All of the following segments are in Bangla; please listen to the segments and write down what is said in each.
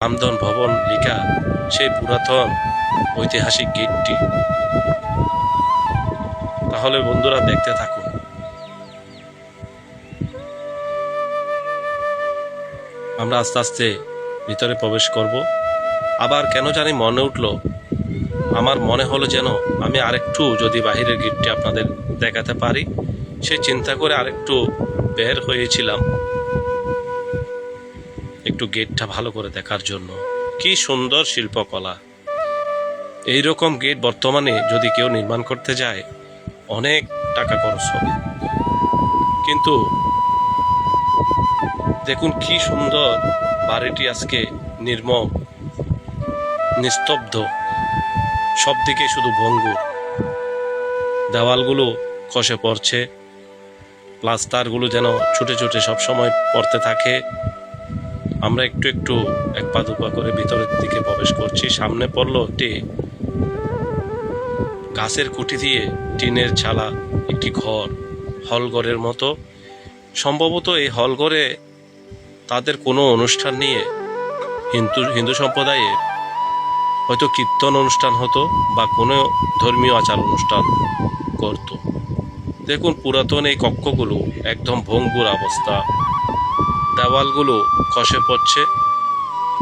রামধন ভবন লেখা সেই পুরাতন ঐতিহাসিক গেটটি। তাহলে বন্ধুরা দেখতে থাকুন। আমরা আস্তে আস্তে ভিতরে প্রবেশ করব। আবার কেন জানি মনে উঠল, আমার মনে হলো যেন আমি আরেকটু যদি বাহিরের গেটটি আপনাদের দেখাতে পারি, সে চিন্তা করে আরেকটু বের হয়েছিলাম একটু গেটটা ভালো করে দেখার জন্য। কি সুন্দর শিল্পকলা! এইরকম গেট বর্তমানে যদি কেউ নির্মাণ করতে যায় অনেক টাকা খরচ হবে, কিন্তু দেখুন কি সুন্দর বাড়িটি আজকে নির্মম, নিস্তব্ধ, সব দিকে শুধু ভঙ্গুর। দেওয়ালগুলো খসে পড়ছে, প্লাস্টারগুলো যেন ছুটে ছুটে সবসময় পড়তে থাকে। আমরা একটু একটু এক পা দুপা করে ভিতরের দিকে প্রবেশ করছি। সামনে পড়লো একটি গাছের কুটি দিয়ে টিনের ছালা একটি ঘর, হলঘরের মতো। সম্ভবত এই হলঘরে তাদের কোনো অনুষ্ঠান নিয়ে হিন্দু সম্প্রদায়ের হয়তো কীর্তন অনুষ্ঠান হতো বা কোনো ধর্মীয় আচার অনুষ্ঠান করত। দেখুন পুরাতন এই কক্ষগুলো একদম ভঙ্গুর অবস্থা, দেওয়ালগুলো খসে পড়ছে,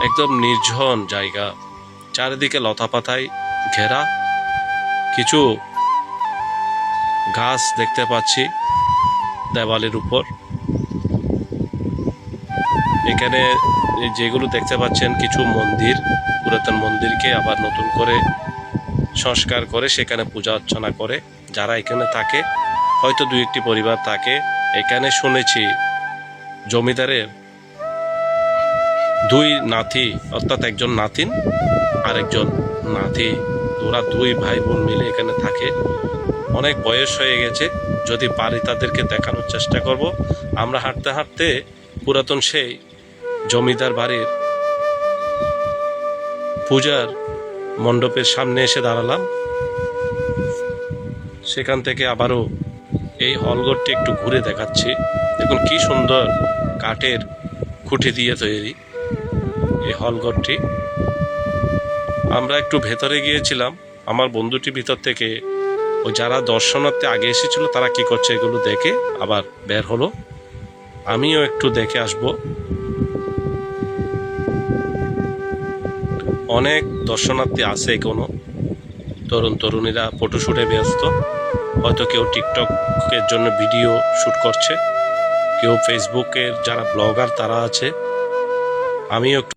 একদম নির্জন জায়গা, চারিদিকে লতাপাতায় ঘেরা। কিছু গাছ দেখতে পাচ্ছি দেওয়ালের উপর। এখানে যেগুলো দেখতে পাচ্ছেন কিছু মন্দির, পুরাতন মন্দিরকে আবার নতুন করে সংস্কার করে সেখানে পূজা অর্চনা করে যারা এখানে থাকে। হয়তো দুই একটি পরিবার থাকে এখানে। শুনেছি জমিদারের দুই নাতি, অর্থাৎ একজন নাতিন আর একজন নাতি, ওরা দুই ভাই বোন মিলে এখানে থাকে। অনেক বয়স হয়ে গেছে, যদি পারি তাদেরকে দেখানোর চেষ্টা করব। আমরা হাঁটতে হাঁটতে পুরাতন সেই জমিদার বাড়ির পূজার মণ্ডপের সামনে এসে দাঁড়ালাম। সেখান থেকে আবারও এই হলঘরটি একটু ঘুরে দেখাচ্ছি। দেখুন কি সুন্দর কাঠের খুঁটি দিয়ে তৈরি এই হলঘরটি। আমরা একটু ভেতরে গিয়েছিলাম, আমার বন্ধুটি ভিতর থেকে ওই যারা দর্শনার্থী আগে এসেছিল তারা কি করছে এগুলো দেখে আবার বের হলো। আমিও একটু দেখে আসব। অনেক দর্শনার্থী আছে, কোনো তরুণ তরুণীরা ফটোশ্যুটে ব্যস্ত। হয়তো কেউ টিকটকের জন্য ভিডিও শ্যুট করছে, কেউ ফেসবুকের যারা ব্লগার তারা আছে। আমিও একটু